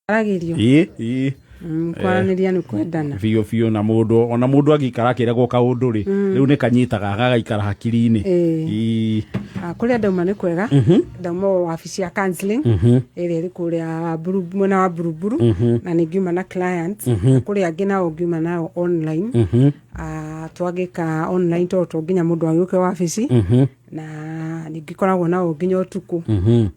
Aragirio. Kwaraniria ni kwendana. Fio na mundu ona mundu agikara kirego kaundu ri riu ni kanyitaga gagaikara hakiri-ini. Kuria ndauma ni kwega. Ndauma wabici ya counseling iri ri kuria mwena wa Buruburu na ni ngiuma na clients kuria angi nao ngiuma nao online. Twagika online to nginya mundu agiuke wabici na ningikoragwo nao nginya utuku.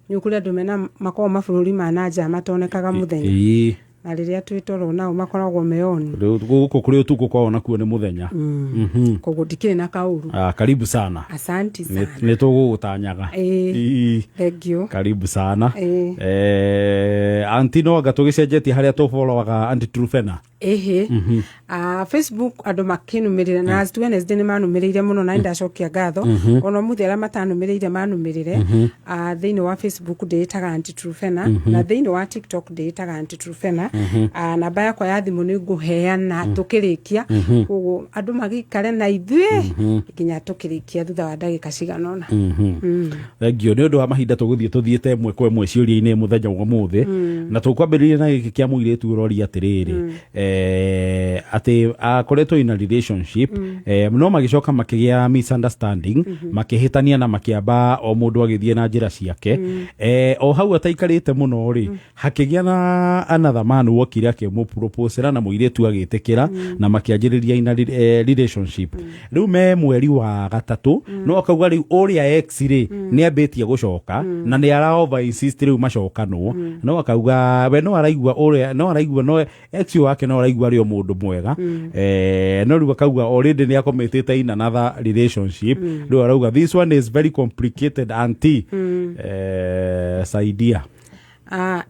Ni kuria andu mena makoo mabururi ma nanja matonekaga muthenya. Na riria twitoro nao makoragwo meoni. Guko kuri utuku kwao nakuo ni muthenya. Koguo ndikiri na kauru. Karibu sana. Asante sana. Ni tugugutanyaga. Thank you. Karibu sana. Antino gatugicenjetie haria tu followaga Aunty Truphena. Facebook andu makinumirira na last Wednesday ni manumirire muno na ndacokia ngatho ona muthera matanumirire manumirire thiini wa Facebook nditaga Aunty Truphena na thiini wa TikTok nditaga Aunty Truphena. Namba yakwa ya thimu ni nguheana tukirikia koguo andu magikare na ithue nginya tukirikia thutha wa ndagika ciganona. Thengio ni undu wa mahinda tuthiete imwe kwa imwe ciuria-ini muthenya wa muthi na tukwambiriria na giki kia muiretu urori atiriri ati akoretwo in a relationship no magicoka makigia misunderstanding makihitania na makiamba o mundu agithie na njira ciake o hau ataikarite muno ri hakigia na another man wokire akimu propose na muiretu agitikira na makianjiriria in a relationship riu me mweri wa gatatu no akauga riu uria ex ri ni ambitie gucoka na ni ara over insist riu macokanwo no akauga we no araigua uria no araigua no ex wake no araigua rio mundu mwega no riu akauga already ni akometete in another relationship riu arauga this one is very complicated auntie saidia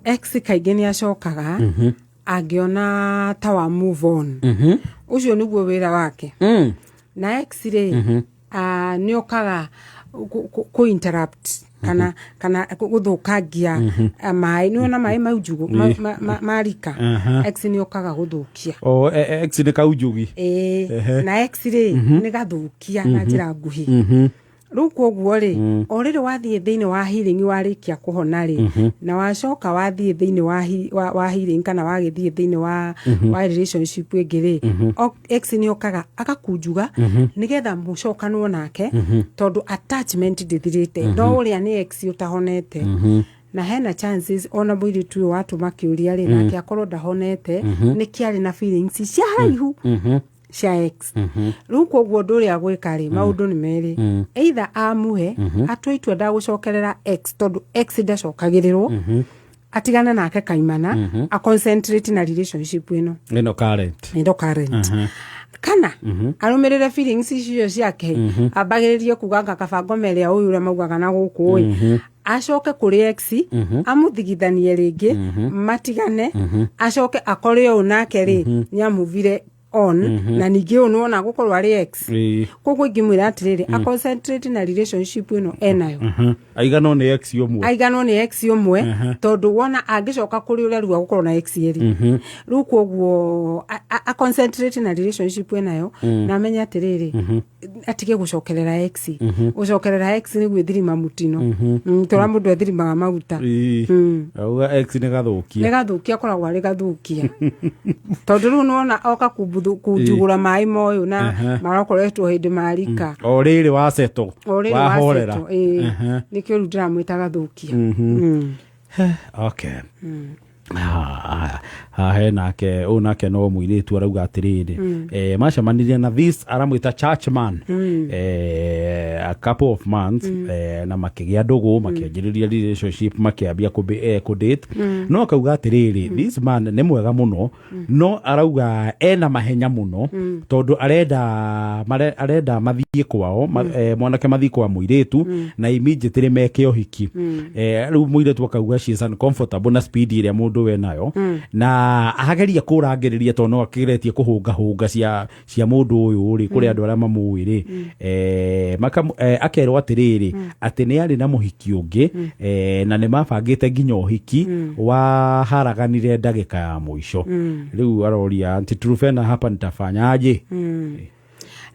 ex kaingi ni acokaga angiona ta wa move on ucio niguo wira wake na ex ri ni okaga ku interrupt kana guthukangia mai ni ona mai maujugu marika ex ni okaga guthukia ex ni kaujugi na ex ri ni gathukia na njira nguhi riu koguo ri orire wathie thiini wa healing warikia kuhona ri na wacoka wathie thiini wa healing kana wagithie thiini wa relationship ingi ri ex ni okaga akakunjuga nigetha mucokanwo nake tondu attachment ndithirite no uria ni ex utahonete na hena chances ona mwiri tu watu makiuria ri nake akorwo ndahonete nikiari na feelings cia haraihu cia ex riu koguo nduri agwika ri maundu ni meri either amuhe atwitua ndagucokerera ex tondu ex ndacokagirirwo atigana nake kaimana a concentrate na relationship ino current kana arumirire feelings icio ciake abagiririe kuganga kabango meria uyu ura maugaga na guku acoke kuri ex amuthigithanie ringi matigane acoke akore o nake ri nyamuvire on na ningi unuona gukorwa ari ex koguo ngimwira atiriri a concentrate na relationship ino enayo aiganwo ni ex umwe tondu wona angicoka kuri uria ruga gukorwa na ex eri riu koguo a concentrate na relationship enayo na menya atiriri atige gucokerera ex gucokerera ex ni gwithirima mutino tora mundu ethirimaga maguta auga ex ni gathukia koragwa ri gathukia tondu riu nona oka kujugura mai moyo na marokoretwo hindi marika o riri wa seto wa horera nikio rudira mwita gathukia okay nake unake no muiretu arauga atiriri macamanirie na this aramwita churchman a couple of months na makigia ndugu makianjiriria relationship makiambia ku date no akauga atiriri this man ni mwega muno no arauga ena mahenya muno tondu arenda mathie kwao mwanake mathie kwa muiretu na immediately meke ohiki riu muiretu akauga she is uncomfortable na speed iria mundu we nayo na ageria kurangiriria to no akiretie kuhunga cia mundu uyu ri kuri andu aria mamuiri akerwo atiriri ati ni ari na muhiki ungi na ni mabangite nginya uhiki wa haraganire ndagika ya muico riu aroria Aunty Truphena hapa nitafanyaje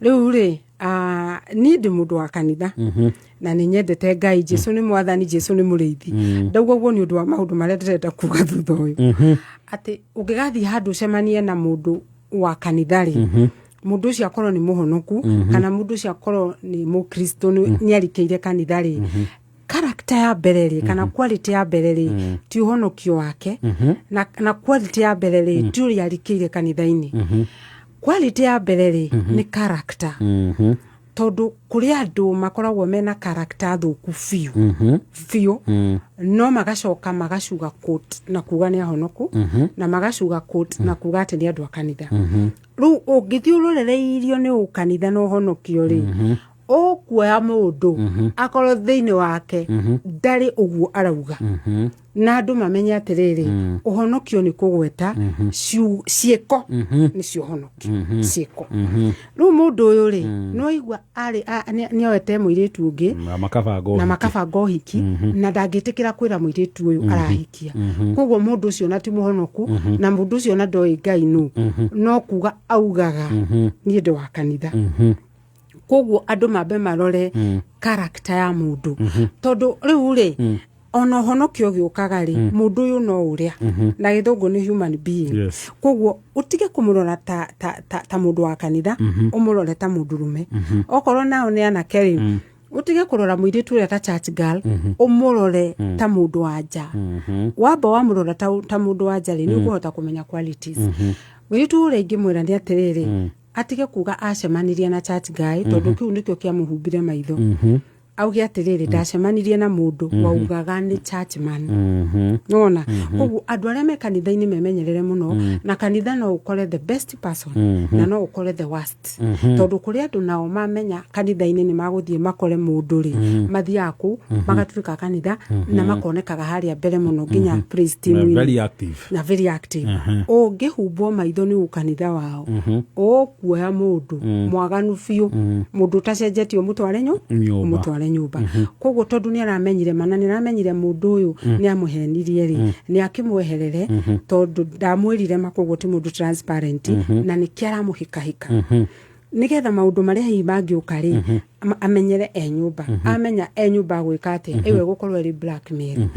riu ri ni ndi mundu wa kanitha na ni nyendete Ngai Jesu ni mwathani Jesu ni muriithi ndauga guo ni undu wa maundu maria ndirenda kuga thutha uyu ati ungigathi handu cemanie na mundu wa kanitha ri mundu ucio akorwo ni muhonoku kana mundu ucio akorwo ni mukristo ni arikeire kanitha ri character ya bereri kana quality ya bereri ti uhonokio wake na quality ya bereri ti uri arikeire kanitha-ini quality ya bereri ni character tondu kuri andu makoragwo mena character thuku fiu no magacoka magacuga quote na kuga ni ahonoku na magacuga quote na kuga ati ni andu a kanitha ru ungithiururereirio ni ukanitha no honokio ri okuoya mundu akorwo thiini wake ndari uguo arauga na andu mamenye atiriri uhonokio ni kugweta cieko ni cio honokio cieko ru mundu uyu ri no igwa ari ni oete muiritu ungi na makabanga uhiki na ndangitikira kwira muiritu uyu arahikia koguo mundu ucio na ti muhonoku na mundu ucio na ndoi Ngai no kuga augaga ni ndu wa kanitha koguo andu mambe marore character ya mundu tondu riu ri ono honokio giukaga ri mundu uyu no uria na githungu ni human being koguo utige kumurora ta mundu wa kanitha umurore ta mundu rume okorwo nao ni ana keri utige kurora muiritu uria ta church girl umurore ta mundu wa nja wamba wamurora ta mundu wa nja ri ni ukuhota kumenya qualities muiritu uria ingimwira ni atiriri atige kuga acemanirie na church guy tondu kiu nikio kia muhumbire maitho auge atiriri ndacemanirie na mundu waugaga ni church man nona koguo andu aria me kanitha-ini memenyerere muno na kanitha no ukore the best person na no ukore the worst tondu kuri andu nao mamenya kanitha-ini ni maguthie makore mundu ri mathiaga ku magatuika kanitha na makonekaga haria mbere muno nginya praise team na very active ungihumbwo maitho ni ukanitha wao ukuoya mundu mwaganu fiu mundu utacenjetio mutware nyumba koguo tondu ni aramenyire mana ni aramenyire mundu uyu ni amuhenirie ri ni akimweherere tondu ndamwirire makoguo ti mundu transparent na ni kiara muhika nigetha maundu maria hi mangiuka ri amenyere nyumba amenya nyumba gwikate ewe gukorwo ri blackmail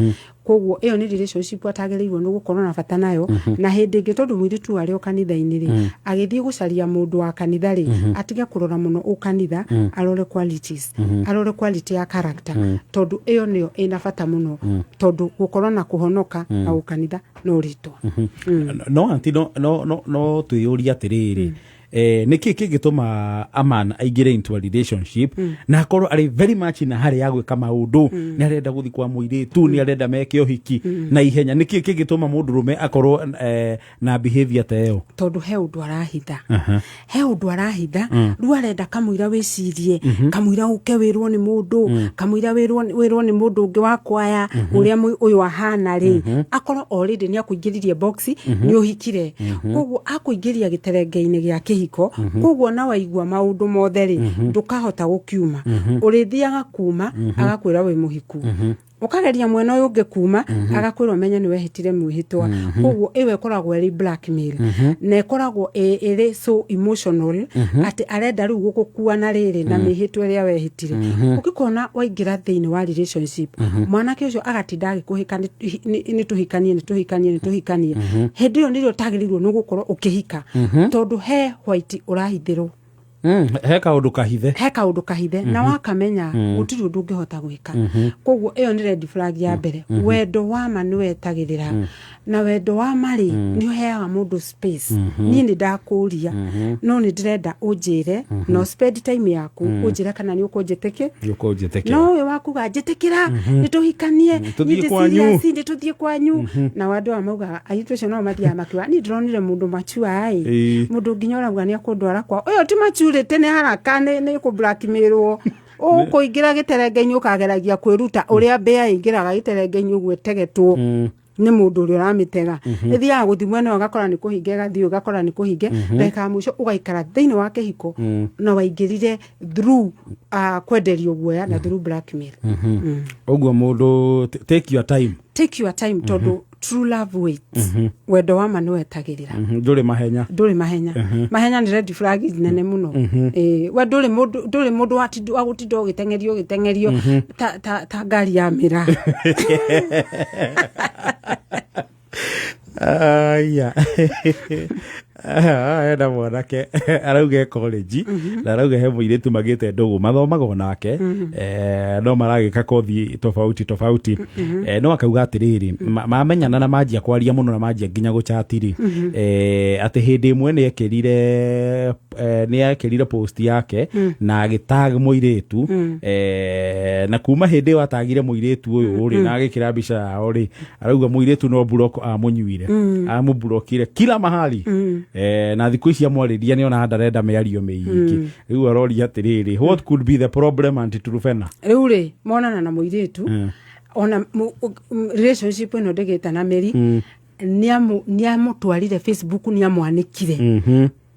koguo iyo ni relationship atagereirwo no gukorwo na bata nayo na hindi ingi tondu mwiritu ari o kanitha-ini ri agithie gucaria mundu wa kanitha ri atige kurora muno ukanitha arore qualities arore quality ya character tondu iyo niyo ina bata muno tondu gukorwo na kuhonoka na ukanitha no ritwa no anti no tuyuria atiriri niki kingituma aman aigire into a relationship na akorwo ari very much na hari ya gwika maundu ni arenda guthi kwa muiritu ni arenda meke uhiki na ihenya niki kingituma mundu rume akorwo na behavior ta iyo tondu he undu arahitha ru arenda kamuira wicirie kamuira uke wirwo ni mundu kamuira wirwo ni mundu ungi wa kwaya uria uyu ahana ri akorwo already ni akuingiririe box ni uhikire koguo akuingiria giterenge-ini giake koguo na waigua maundu mothe ri ndukahota gukiuma urithiaga kuma agakwira we muhiku ukageria mwena uyu ungi kuma agakwira menye ni wehitire mwihitwa koguo iwe koragwo eri blackmail na koragwo eri so emotional ati arenda riu gukukua na riri na mihitwa ria wehitire ukikona waingira thiini wa relationship mwanake ucio agatinda agikuhika ni tuhikanie hindi iyo nirio tagirirwo no gukorwo ukihika tondu he white urahithirwo he kaundu kahithe na wakamenya gutiri undu ungihota gwika koguo iyo ni red flag ya mbere wendo wa manu wetagirira na wendo wa mari ni uheaga mundu space ni ndakuria no ni ndirenda unjire no spend time yaku unjire kana ni ukunjiteke no we wakuga njitikira nituhikanie ni tuthie kwanyu na wandu amauga ayitu cio no mathia makiwa ni ndronire mundu machua ai mundu nginya uga ni akundwara kwa uyo ti machuri tene haraka ni ku blackmailwo ukuingira giterenge-ini ukageragia kwiruta uria mbea ingiraga giterenge-ini ugwetegetwo ni mundu uri uramitega ithia guthimwe no gakora ni kuhinge gathio gakora ni kuhinge reka mwisho ugaikara thiini wa kihiko na waingirire through kwenderio guoya na through blackmail uguo mundu take your time true love waits wendo wa manu etagirira nduri mahenya mahenya ni red flag nene muno we nduri mundu agutindo gitengerio ta ngari ya mira aya ena mwanake arauga college na arauga he muiritu magite ndugu mathomaga nake no maragika kothi tofauti no akauga atiriri mamenyana na manjia kwaria muno na manjia nginya guchatiri ati hindi imwe ni ekirire post yake na agitag muiritu na kuma hindi yo atagire muiritu uyu uri na agikira mbica yao ri arauga muiritu no block amunyuire amublokire kila mahali na thiku ici amwariria ni ona handarenda meario meiki riu aroria atiriri what could be the problem Aunty Trufena riu ri monana na muiritu ona relationship ino ndegeta na Mary niamu twarire Facebook niamwanikire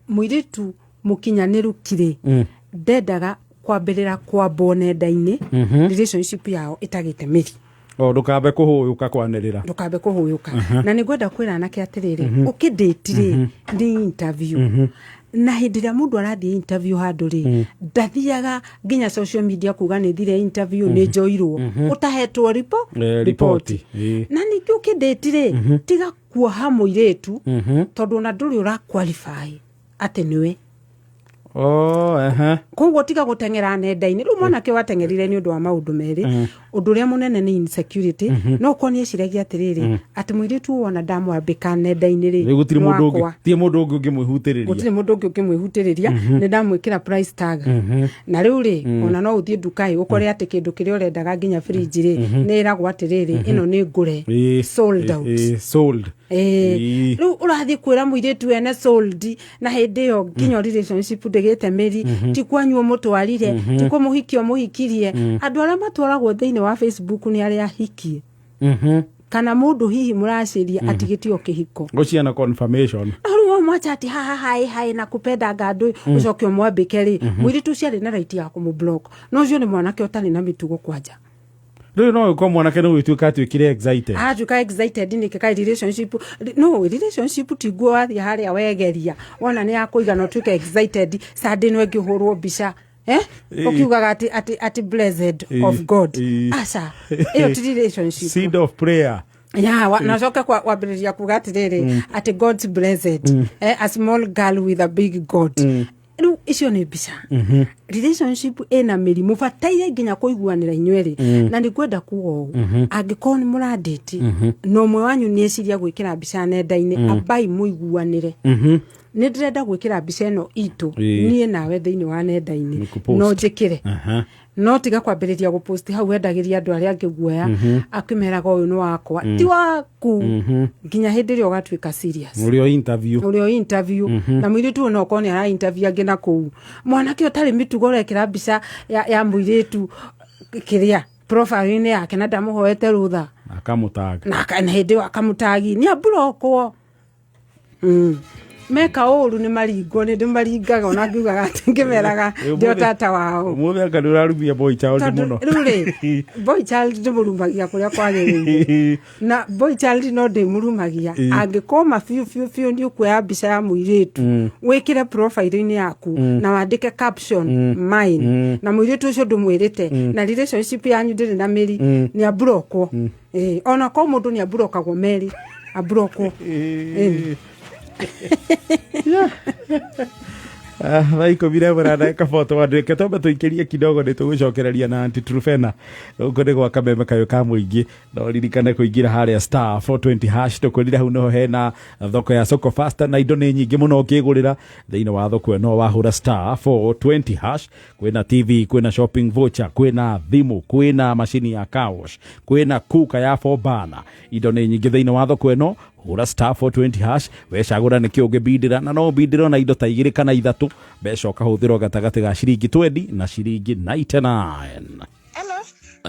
muiritu mukinyaniru kire ndendaga kwambirira kwambo nenda-ini relationship yao itagite Mary ndukambe kuhuyuka kwanirira na nigwenda kwira nake atiriri ukidetire ni interview na hindi ria mundu arathie interview handu ri ndathiaga nginya social media kuga ni thire interview ni njoirwo utahetwo report na ningi ukidetire tiga kuoha muiritu tondu na nduri ura qualify ati niwe koguo tiga gutengera nenda-ini riu mwanake watengerire ni undu wa maundu meri undu ria munene ni insecurity no konie ciragia atiriri ati muiritu wona ndamwambika nenda-ini ri gutiri mundu ungi ukimwihutiriria ni ndamwikira price tag na riu ri ona no uthie ndukai ukore ati kindu kiria urendaga nginya fridge ri ni iragwa atiriri ino ni ngure sold out riu urathie kwira muiritu ene sold na hindi yo nginya relationship ndegete Mary ti kwanyu mutwarire ti kumuhikio muhikirie andu aria matwaragwo thiini wa Facebook ni aria hikie kana mundu hihi muraciria atigitio kihiko guciana confirmation aruo mwachati hai na kupenda gandu ucokio mwambike ri muiritu ciari na right ya kumublock no cio ni mwanake utari na mitugo kwanja riu no uko mwanake no wituka atwikire excited tuka excited ni kika relationship tiguo wathia haria wegeria wona ni akuiga no tuka excited sade no ngihurwo mbica ukiugaga ati blessed of God asa iyo relationship seed of prayer nacoka kwambiriria kuga atiriri ati God's blessed a small girl with a big God riu icio ni mbica relationship ena mirimu bataire nginya kuiguanira inyueri na ndikwenda kugo angikorwo ni muradate no mwe wanyu ni eciria gwikira mbica nenda-ini abai muiguanire ni ndirenda gwikira mbica eno itu nie nawe thiini wa nenda-ini no njikire no tiga kwambiriria gupost hau endagiria andu aria angi guoya akimeraga uyu ni wakwa ti waku nginya hindi ria ugatwika serious urio interview na muiritu no kone ara interview angi na ku mwanake utari mitugo rekira mbica ya muiritu kiria profile ni yake na ndamuhoete rutha akamutaga na kana hindi akamutagi ni aburokwo meka uru ni maringo ni ndimaringaga ona ngiugaga ati ngimeraga ndio tata wao umuthe anga ndurarumia boy child muno rure boy child ndimurumagia kuria kwagiriire na boy child no ndimurumagia angikoma fiu ni ukuya mbica ya muiritu wikire profile ni yaku na wandike caption mine na muiritu ucio ndumwirite na relationship yanyu ndiri na Mary ni aburokwo ona ko mundu ni aburokagwo Mary aburokwo Vaiko vile mwana kafoto wadreke toba tuikirie kidogo ni tugucokereria na Aunty Trufena uko ni gwa kameme kayo ka muingi no ririkane kuingira haria star 420 hash tukwirira hau no hena thoko ya soko faster na indo ni nyingi muno ukigurira thiini wa thoko no wahura star 420 hash kwina TV kwina shopping voucher kwina thimu kwina mashini ya kawash kwina kuka ya fobana indo ni nyingi thiini wa thoko no hura star 420 hash wecagura ni kiuge bidira na no bidira na indo ta igiri kana ithatu beca ukahuthirwo gatagati ga ciringi 20 na ciringi 99. Hello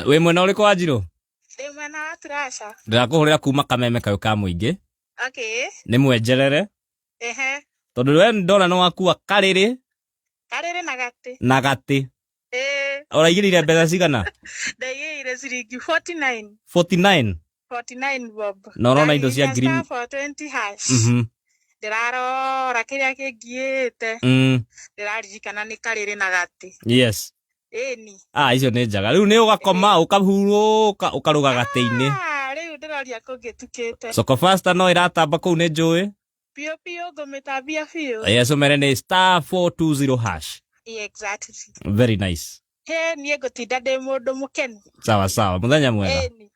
we mwena uriko Wanjiru ndi mwena wa Turasha ndirakuhurira kuma kameme kayo ka muingi ni mwenjerere tondu we ndona no wakua kariri na gati uraigirire mbeca cigana ndaigirire ciringi 49 49 bob. No rona indo cia green for 20 hash. Ndirarora kiria kingiite. Ndiraririkana ni kariri na gati. Yes. Eni. Icio nĩ njaga. Rĩu nĩ ũgakoma ũkahurũka ũkaruga gatĩ-inĩ. Rĩu ndĩroria kũngĩtukĩte. Soko Fasta no ĩratamba kũu nĩ njũĩ. Pio ngũmĩtambia biũ. Yes, ũmere nĩ *420 hash. Exactly. Very nice. He niĩ ngũtinda ndĩ mũndũ mũkenu. Sawa mũthenya mwega. Eni.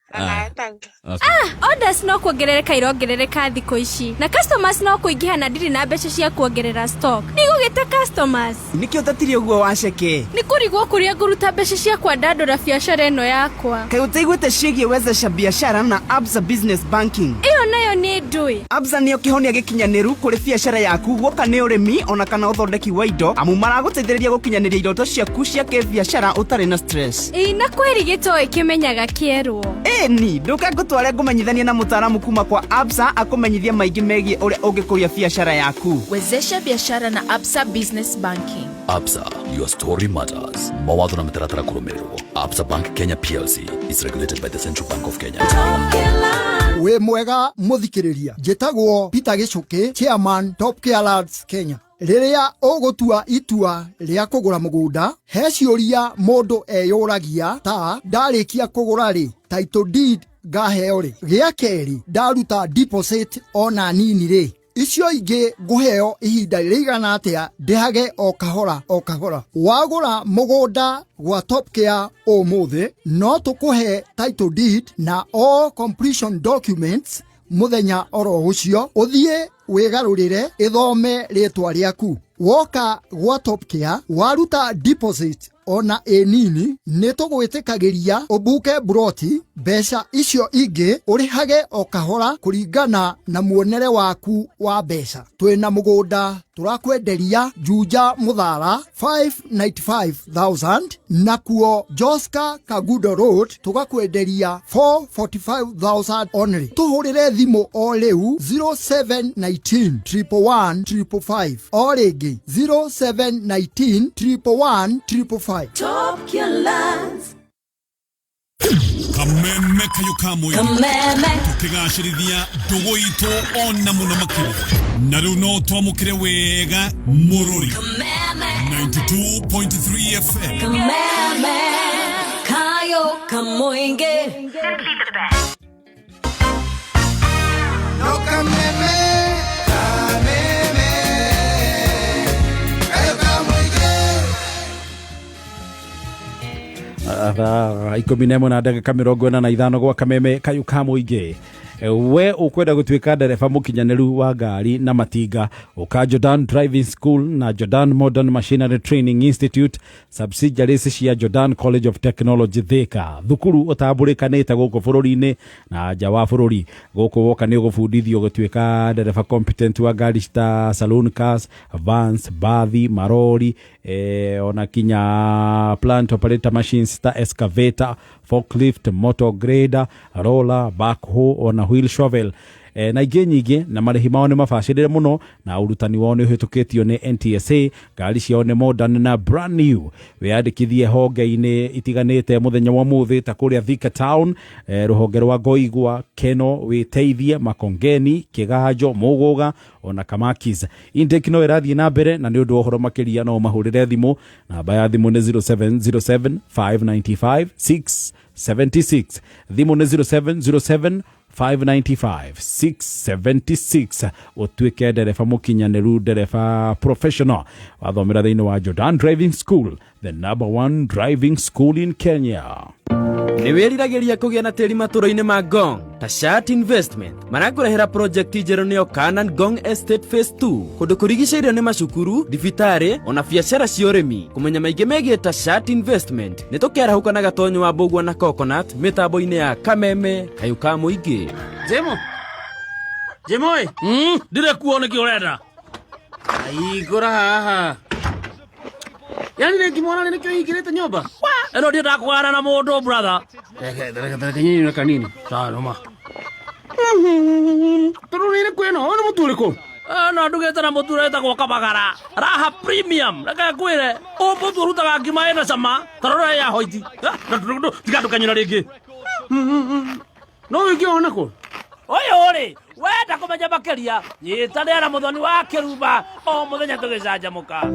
Orders no kuongerereka irongerereka thikũ ici na customers no kũingĩha na ndirĩ na mbeca cia kuongerera stock. Nĩ gũgĩte customers. Nĩkĩo ũtatire ũguo waceke. Nĩ kũrigwo kũrĩa ngũruta mbeca cia kwandandũra biacara ĩno yakwa. Kaĩ ũtaiguĩte ciĩgiĩ wezesha biashara na Absa Business Banking? Ĩyo nayo nĩ ndũĩ. Absa nĩyo kĩhonia gĩkinyanĩru kũrĩ biacara yaku gũka nĩ ũrĩmi ona kana ũthondeki wa indo amu maragũteithĩrĩria gũkinyanĩria iroto ciaku cia kĩbiacara ũtarĩ na stress. Na kweri gĩtoĩ kĩmenyaga kĩerwo. Ni nduka ngũtware ngũmenyithanie na mũtaaramu kuma kwa Absa akũmenyithie maingĩ megiĩ ũrĩa ũngĩkũria biacara yaku. Wezesha biashara na Absa Business Banking. Absa, your story matters. Mawatho na mitaratara kũrũmĩrĩrwo. Absa Bank Kenya PLC is regulated by the Central Bank of Kenya. We mwega muthikiriria. Njĩtagwo Peter Gichuki, Chairman Top Care Lads Kenya. Rĩrĩa ũgũtua itua rĩa kũgũra mũgũnda, he ciũria mũndũ eyũragia ta ndarĩkia kũgũra rĩ, title deed ngaheo rĩ, gĩa kerĩ ndaruta deposit ona nini rĩ, icio ingĩ ngũheo ihinda rĩigana atĩa ndĩhage o kahora. Wagũra mũgũnda gwa Top Care ũmũthĩ, no tũkũhe title deed na all completion documents muthenya oro ucio uthie wigarurire ithome rĩtwa rĩaku. Woka gwa Top Care waruta deposit ona nini nĩtũgwĩtĩkagĩria ũbuke broti, mbeca icio ingĩ ũrĩhage o kahora kũringana na muonere waku wa mbeca. Twĩna mũgũnda turakwenderia Juja Muthara 595,000 na kuo Joska Kagudo Road tugakwenderia 445,000 only. Tuhurire thimo o rĩu 0719 111 555 o rĩngĩ 0719 111 555. Top Care Lads. Kameme kayukamwe tukigashirithia ndugu itu ona muno makiri na riu no twamukire wega mururi 92.3 FM Kameme kayo kamoinge no kameme ikumi na ĩmwe na ndagĩka 45 gwa Kameme kayu ka mũingĩ. We ukwenda gũtuĩka ndereba mũkinyanĩru wa ngari na matinga uka Jordan Driving School na Jordan Modern Machinery Training Institute, subsidiaries cia Jordan College of Technology Thika. Thukuru ũtambũrĩkanĩte gũkũ bũrũri-inĩ na nja wa bũrũri. Gũkũ woka nĩ ũgũbundithio gũtuĩka ndereba competent wa ngari ta saloon cars, vans, bathi, marori, ona kinya plant operator machines ta excavator, forklift, motor grader, roller, backhoe ona wheel shovel. Na ingĩ nyingĩ na marĩhi mao nĩ mabacĩrĩre mũno na ũrutani wao nĩ ũhĩtũkĩtio nĩ NTSA. Ngari ciao nĩ modern na brand new. Wĩyandĩkithie honge-inĩ itiganĩte mũthenya wa mũthĩ ta kũrĩa Thika Town, rũhonge rwa Ngoigwa, Keno, Wĩteithie, Makongeni, Kĩganjo, Mũgũga ona Kamakis. Intake no ĩrathiĩ na mbere na nĩ ũndũ wa ũhoro makĩria no mahũrĩre thimũ. Namba ya thimũ nĩ 0707 595 676. Thimũ nĩ 0707 595 676. Utuĩke ndereba mũkinyanĩru, ndereba professional wathomera thĩinĩ wa Jordan Driving School, the #1 driving school in Kenya. Nĩ wĩriragĩria kũgĩa na tĩri matũũra-inĩ ma Ngong? Tashat Investment marakũrehera project njerũ nĩyo Kanan Ngong Estate Phase 2, kũndũ kũrigicĩirio nĩ macukuru, thibitarĩ ona biacara cia ũrĩmi. Kũmenya maingĩ megiĩ Tashat Investment nĩ tũkĩarahũka na gatonyo wa Mbũgua na Coconut mĩtambo-inĩ ya Kameme kayu ka mũingĩ. Jemo ndire kuona kĩ ũrenda aigũra haha. Yani nĩ kĩmwana nĩ kĩo ingĩrĩte nyũmba. Eno ndiĩ ndakũgana na mũndũ brother. Reke nyinyi na kanini. Sawa. Tũrũnĩ kwĩno nĩ mũtu ũrĩkũ? No ndugĩte na mũtu ũretagwo Kabagara. Raha Premium. Reke ngwĩre mũtu ũrutaga ngima ĩna cama. Tarora ya hoiti. Tiga ndũkanyina rĩngĩ. no wikiona ko oyo ri wenda kumenya makeria nyitane na muthoni wa kiruba o muthenya tugicanjamuka.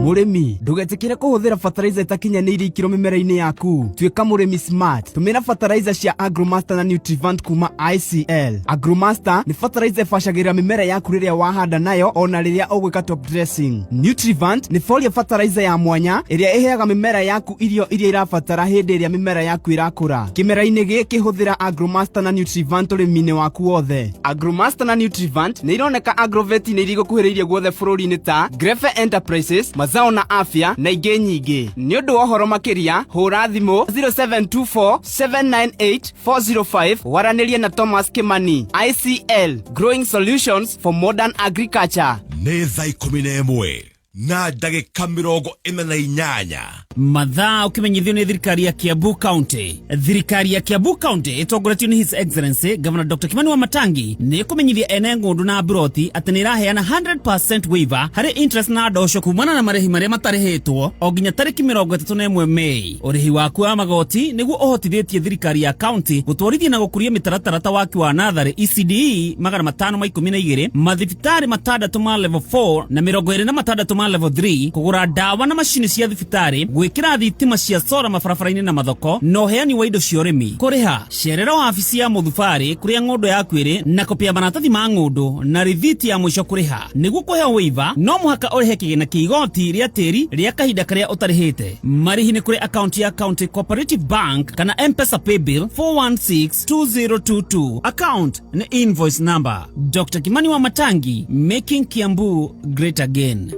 Murimi ndugetikire kuhuthira fertilizer itakinyanĩirie ikiro mimera-inĩ yaku. Tuĩka murimi smart. Tumĩra fertilizer cia Agromaster na Nutrivant kuma ICL. Agromaster ni fertilizer ĩbacagĩrĩra mimera yaku rĩrĩa wahanda nayo ona rĩrĩa ũgwĩka top dressing. Nutrivant ni foliar fertilizer ya mwanya ĩrĩa ĩheaga mimera yaku irio iria irabatara hĩndĩ ĩrĩa mimera yaku irakũra. Kĩmera-inĩ gĩkĩ hũthĩra Agromaster na Nutrivant ũrĩmi-inĩ waku wothe. Agromaster na Nutrivant nĩ ironeka Agrovet-inĩ irĩ gũkuhĩrĩirie guothe bũrũri-inĩ ta Grefe Enterprises, Mazao na Afya na ingĩ nyingĩ. Nĩ ũndũ wa ũhoro makĩria hũra thimũ 0724798405 waranĩrie na Thomas Kimani. ICL, Growing Solutions for Modern Agriculture. Nĩ thaa 11 na ndagĩka 48 mathaa ũkimenyithio nĩ thirikari ya Kiambu County. Thirikari ya Kiambu County ĩtongoretio nĩ His Excellency Governor Dr. Kimani Wamatangi nĩ kũmenyithia ene ng'ũndũ na broti atĩ nĩ ĩraheana 100% waiver harĩ interest na ndosho kumana na marĩhi marĩa matarĩhĩtwo o nginya tarĩki 31 Mei. Ũrĩhi waku wa magoti nĩguo ũhotithĩtie thirikari ya county gũtwarithia na gũkũria mĩtaratara ta waki wa natharĩ ECDE 512 mathibitarĩ 6 ma level 4 na 26 ma level 3 kũgũra ndawa na macini cia thibitarĩ gwĩkĩra thitima cia solar mabarabara-inĩ na mathoko no heani wa indo cia ũrĩmi. Kũrĩha cerera wabici ya mũthubarĩ kũrĩa ng'ũndũ yaku ĩrĩ na kopi ya maratathi ma ng'ũndũ na rithiti ya mũico kũrĩha. Nĩguo kũheo waiver no mũhaka ũrĩhe kĩgĩna kĩa igoti rĩa tĩri rĩa kahinda karĩa ũtarĩhĩte. Marĩhi nĩ kũrĩ akaunti ya County Cooperative Bank kana M-Pesa Paybill 4162022. Account nĩ invoice number Dr. Kimani Wamatangi, making Kiambu great again.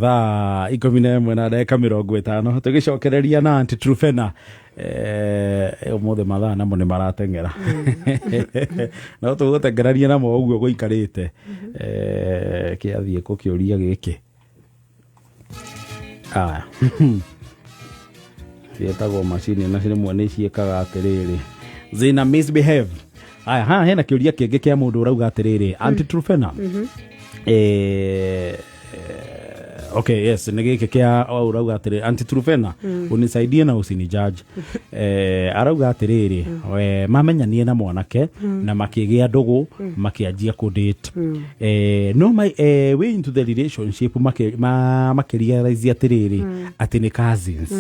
Thaa 11 na ndagĩka 50 tũgĩcokereria na Aunty Trufena. Ũmũthĩ mathaa namo nĩ marateng'era no tũgũteng'eraria namo ũguo gũikarĩte. Kĩathiĩ kũkĩũria gĩkĩ ciĩtagwo macini na rĩmwe nĩ ciĩkaga atĩrĩrĩ zina misbehave. Haha hena kĩũria kĩngĩ kĩa mũndũ ũrauga atĩrĩrĩ Aunty Trufena. Okay, yes, nĩ gĩkĩ kĩa urauga atĩrĩrĩ Aunty Trufena unisaidie na usinijaji. Arauga atĩrĩrĩ mamenyanie na mwanake na makĩgĩa ndũgũ makĩanjia kũdate. No my way into the relationship makĩrealize atĩrĩrĩ atĩ nĩ cousins.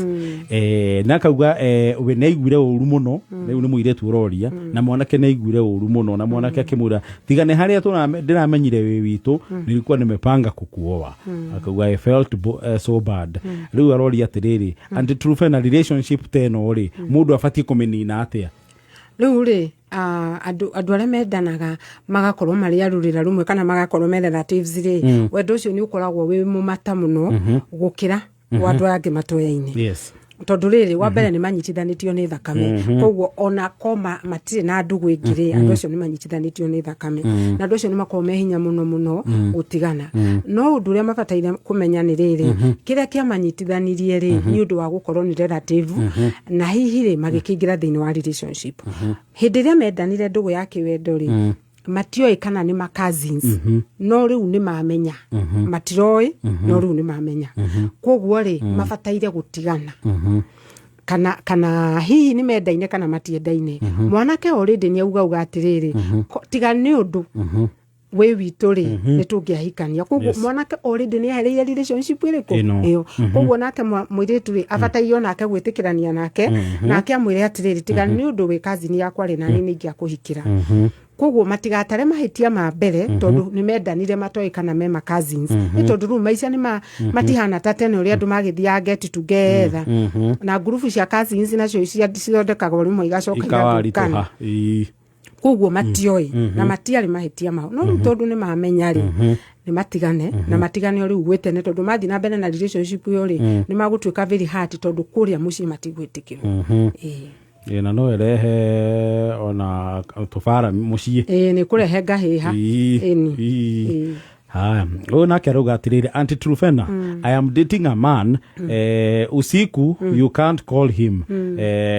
Na kauga we nĩaiguire ũru mũno, rĩu nĩ mũirĩtu ũroria na mwanake nĩaiguire ũru mũno na mwanake akĩmwĩra tigane harĩa ndĩramenyire wĩ witũ nilikuwa nimepanga kukuoa. Akauga felt so bad. Rĩu aroria atĩrĩrĩ Aunty Trufena relationship teno rĩ mũndũ abatie kũmenina atĩa? Rĩu rĩ andũ arĩa mendanaga magakorwo marĩ arũrĩra rumwe kana magakorwo me relatives rĩ wendo ũcio nĩ ũkoragwo wĩ mũmata mũno gũkĩra wa andũ angĩ matũũra-inĩ. Yes. Tondũ rĩrĩ wa mbere nĩ manyitithanĩtio nĩ thakame. Koguo ona koma matirĩ na ndũgũ ĩngĩ andũ acio nĩ manyitithanĩtio nĩ thakame na andũ acio nĩ makorwo me hinya mũno gũtigana. No ũndũ ũrĩa mabataire kũmenya nĩ rĩrĩ kĩrĩa kĩamanyitithanirie rĩ nĩ ũndũ wa gũkorwo nĩ relative na hihi rĩ magĩkĩingĩra thĩinĩ wa relationship. Hĩndĩ ĩrĩa mendanire ndũgũ ya kĩwendo rĩ matioĩ kana nĩ ma cousins no rĩu nĩ mamenya matiroĩ no rĩu nĩ mamenya. Koguo rĩ mabataire gũtigana kana hihi nĩ mendaine kana matiendaine. Mwanake already nĩ auga atĩrĩrĩ tiga nĩ ũndũ we witũ rĩ nĩ tũngĩahikania. Koguo mwanake already nĩ ahereire relationship ĩrĩkũ ĩyo. Koguo nake mũirĩtu rĩ abataire nake gwĩtĩkĩrania nake nake amwĩre atĩrĩrĩ tiga nĩ ũndũ we cousin yakwa rĩ na nĩ ingĩakũhikĩra. Koguo matigatare mahĩtia ma mbere tondũ nĩ mendanire matoĩ kana me ma cousins. Nĩ tondũ rĩu maica nĩ matihana ta tene ũrĩa andũ magĩthiaga get together na group cia cousins nacio cithondekagwo rĩmwe igacoka igathukana. Koguo matioĩ na matiarĩ mahĩtia mao no tondũ nĩ mamenya rĩ nĩ matigane na matigane rĩu gwĩtene tondũ mathiĩ na mbere na relationship ĩyo rĩ nĩ magũtuĩka very hard tondũ kũrĩa mũciĩ matigwĩtĩkĩrwo. Na no erehe ona tũbara mũciĩ. Nĩ kũrehe ngahĩha. Huyu nake aroga atiriri Auntie Trufena, I am dating a man, usiku you can't call him.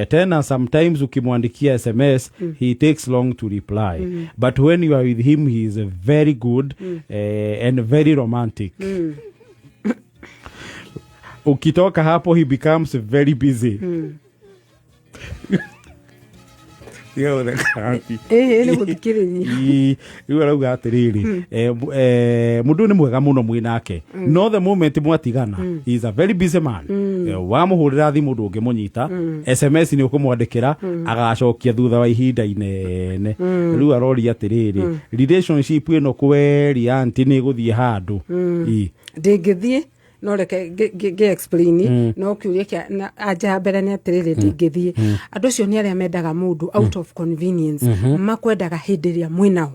Tena sometimes ukimwandikia SMS he takes long to reply. But when you are with him he is very good and very romantic. Ukitoka hapo he becomes very busy. Ni guthikiriria iwe rauga atiriri mundu ni mwega muno mwinake no the moment mwatigana he is a very busy man. Wamuhurira thimu ndungi munyita SMS ni ukumwandikira agacokia thutha wa ihinda inene. Riu arori atiriri relationship ino kweri anti ni guthie handu ndingithie no reke ge explain no kiuria kia aja mbere ni atiriri ndingithie andu cio ni aria mendaga mundu out of convenience makwendaga hindiria mwinao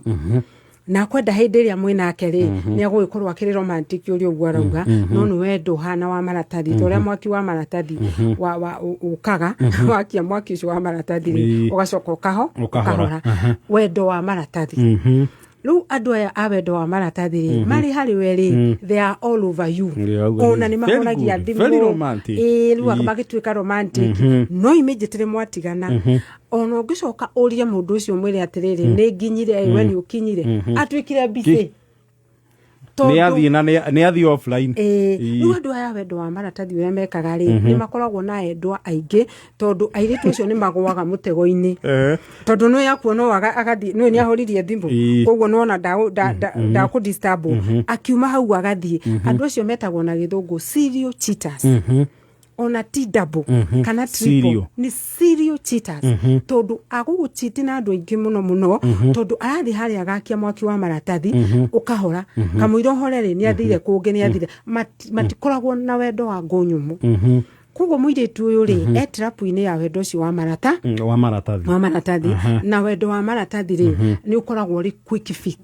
na kwenda hindiria mwinake ri ni aguikorwa akiri romantic uri uguo arauga no ni wendo hana wa maratathi toria mwaki wa maratathi wa ukaga wakia mwaki ucio wa maratathi ugacoka ukahora wendo wa maratathi. Lu andu aya a wendo wa maratathi mari hari weri they are all over you. Ona ni mahoragia thimu lu akabagituika romantic no immediately mwatigana ona ungicoka uria mundu ucio mwire atiriri ni nginyire we ukinyire atwikire busy ni athi na ni athi offline. Lu andu aya wendo wa maratathi uria mekaga ri ni makoragwo na endwa aingi tondu airitu ucio ni magwaga mutego-ini tondu no yakuona waga agathi no ni ahoririe thimbu koguo no na da ku disturb akiuma hau agathi andu acio metagwo na githungu serial cheaters. Ona ti double kana triple ni serial cheaters tondu aguguchiti na andu aingi muno tondu arathi hari agakia mwaki wa maratathi ukahora kamuiro horere ni athire kungi ni athire matikoragwo na wendo wa ngunyumu. Kugo muiritu uyu ri etrapu-ini ya wendo ucio wa maratathi na wendo wa maratathi ri ni ukoragwo ri quick fix.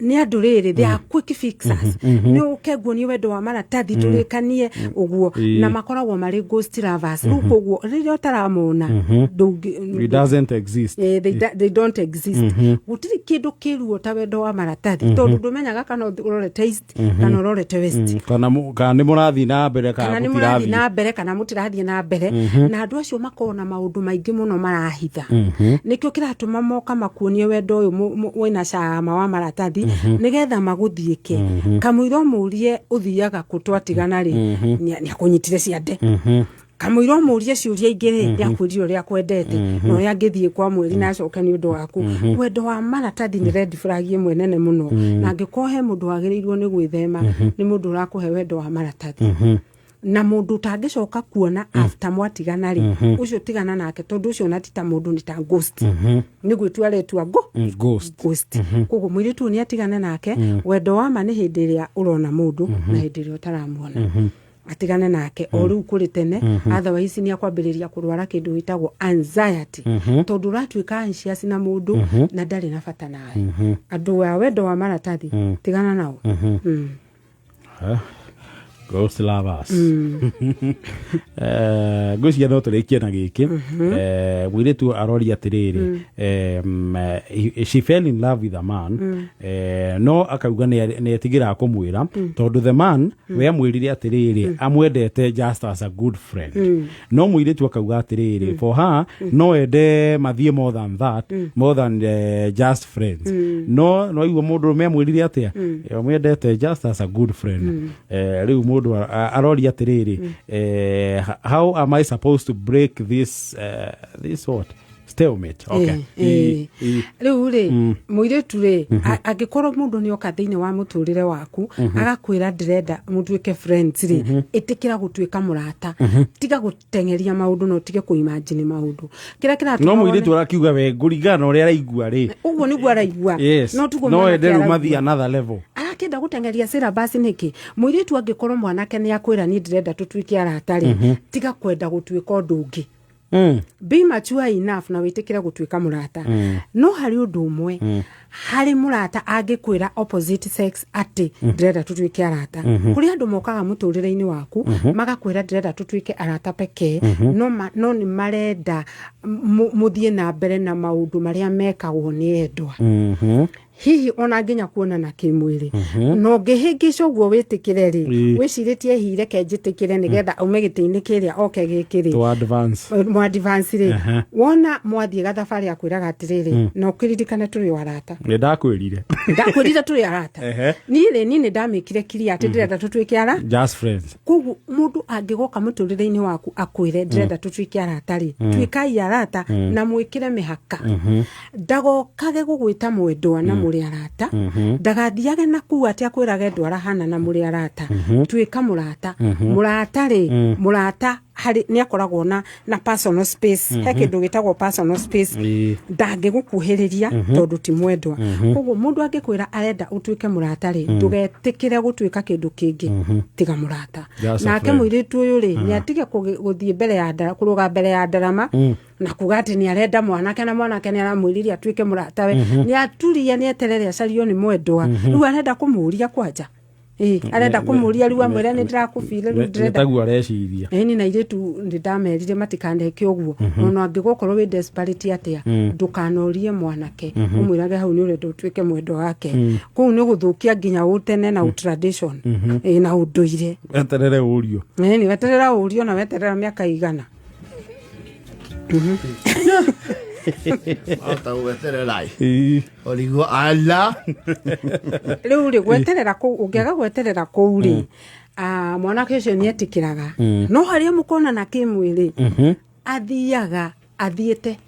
Ni andu riri they are quick fixers. Ni ukegwo ni wendo wa maratathi turikanie uguo na makoragwo mari ghost lovers. Uguo riri utaramona it doesn't exist. They don't exist. Gutiri kindu kiruo ta wendo wa maratathi tondu ndumenyaga kana urore taste kana urore taste kana ni murathi na mbere kana mutirathi na mbere kana mutirathi na mbere na andu acio makona maundu maingi muno marahitha. Nikio kiratuma moka makuonie wendo uyu wina cama wa maratathi nigetha maguthiike kamuiro murie uthiaga kutwatigana ri ni akunyitire ciande kamuiro murie ciuria ingire ni akwirire uria kwendete no yangithie kwa mweri na acoka ni undu waku wendo wa maratathi ni red flag imwe nene muno na ngikohe mundu agirirwo ni gwithema ni mundu urakuhe wendo wa maratathi na mundu tangicoka kuona after mwatigana ri ucio tigana nake tondu ucio natita mundu ni ta ghost ni gwitua letua ghost koguo mwiri tu ni atigana nake wendo wa ma ni hindi ria urona mundu na hindi ria utaramuona atigane nake o riu kuri tene otherwise ni akwambiriria kurwara kindu witagwo anxiety tondu ratwika anxious na mundu na ndari na bata nawe andu wa wendo wa maratathi tigana nao. Ghost lovers. Gwiciria no turikie na giki mwiretu arori atiriri she fell in love with a man no akauga ni atigira kumwira tondu the man we amwirire atiriri amwendete just as a good friend no mwiretu akauga atiriri for her no ende mathie more than that more than just friends no iwo mundu me amwirire atia amwendete just as a good friend riu mundu arori atiriri how am I supposed to break this what stalemate? Okay. Riu ri muiretu ri agikorwo mundu ni oka thiini wa muturire waku agakwira ndirenda mutwike friends ri itikira gutwika murata tiga gutengeria maundu no tige kuimagine maundu kira no muiretu arakiuga we ngurigana uria araigua ri uguo niguo araigua no tugo no enderu mathi another level akenda gutengeria sira basi niki muiretu angikorwo mwanake ni akwira ni ndirenda tutwike arata ri tiga kwenda gutwika undu ungi be mature enough na witikira gutwika murata no hari undu umwe hari murata angikwira opposite sex ati ndirenda tutuike arata kuri andu mokaga muturire-ini waku magakwira ndirenda tutuike arata peke no ni marenda muthie na mbere na maundu maria mekagwo ni endwa hihi ona nginya kuonana kimwiri no ngihingica guo witikire ri wiciritie hire kenjitikire nigetha ume gitini kiria oke gikiri to advance ri wona mwathie gathabari akwiraga atiriri no kiririkane turi warata ndakwirire turi arata ni ndamikire kiri ati ndirenda tutuike ara just friends kugu mundu angigoka muturire-ini waku akwire ndirenda tutuike arata ri tuikai arata na mwikire mihaka ndagokage gugwita mwendwa na muri arata ndagathiage na ku ati akwirage ndwara hana na muri arata tuika murata murata ri murata hari ni akoragwo na personal space he kindu gitagwo personal space ndange gukuhiriria tondu ti mwendwa koguo mundu angikwira arenda utuike murata ri tugetikire gutuika kindu kingi tiga murata nake muiritu uyu ri ni atige guthie mbere ya ndara kuruga mbere ya ndarama na kugati ni arenda mwanake na mwanake ni aramwiriria atuike murata we ni aturia ni eterere acario ni mwendwa riu arenda kumuria kwanja arenda kumuria riu amwira ni ndirakufile riu ndirenda tagu areciria ni na iritu ndidamerire matikandeke uguo no angigokorwo wi desperate atia ndukanorie mwanake umwirage hau ni urenda utuike mwendwa wake kuu ni guthukia nginya utene na tradition na unduire weterere urio ni weterera urio na weterera miaka igana ata wetererai origo ala riu ri gweterera ku ungiaga gweterera ku ri mwanake ucio ni etikiraga no haria mukona na kimwiri athiaga athiete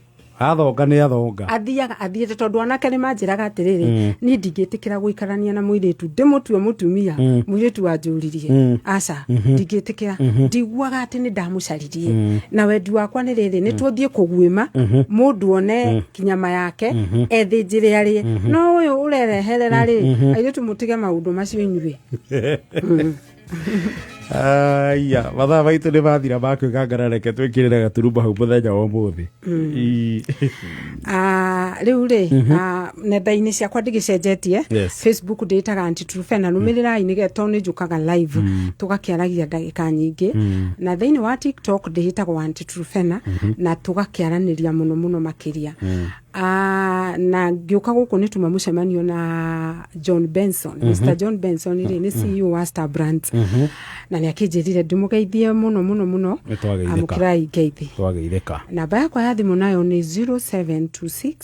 athiaga tondu anake ni manjiraga atiriri ni ndingitikira guikarania na muiritu ndimutue mutumia muiritu wanjuririe aca ndingitikira ndiguaga ati ni ndamucaririe na wendi wakwa ni riri ni tuthie kugwima mundu one kinyama yake ethinjire ari no uyu urereherera ri airitu mutige maundu macio inyue aya mathaa maitu ni mathira makwigangana reke twikirire gaturumba hau muthenya wa umuthi riu ri nenda-ini ciakwa ndigicenjetie Facebook nditaga Anti-Truphena numirirai nigeto ni njukaga live tugakiaragia ndagika nyingi na thiini wa TikTok nditagwo Anti-Truphena na tugakiaraniria muno makiria na ngiuka guku ni tuma mucemanio na John Benson Mr John Benson ni CEO wa Star Brands na ni akinjirire ndimugeithie muno amukirai ngeithi twageitheka namba yakwa ya thimu nayo ni 0726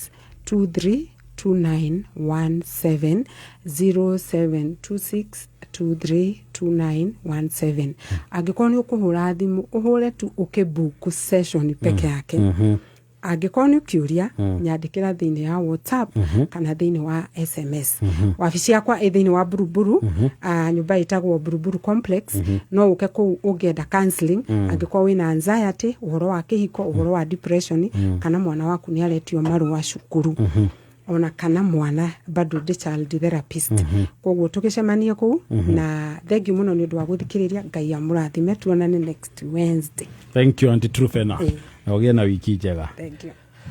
232917 0726 232917 angikorwo ni ukuhura thimu uhure tu ukibook session peke yake angikorwo ni ukiuria nyandikira thiini ya WhatsApp kana thiini wa SMS wabici yakwa thiini wa Buruburu nyumba itagwo Buruburu Complex no uke ku ugienda counseling angikorwo wina anxiety uhoro wa kihiko uhoro wa depression kana mwana waku ni aretio maru wa cukuru ona kana mwana bado the child therapist koguo tukicemania ku na thank you muno ni ndu wa guthikiriria ngai amurathime tuonane next Wednesday. Thank you Anti-Truphena. Ogia na wiki njega. Thank you.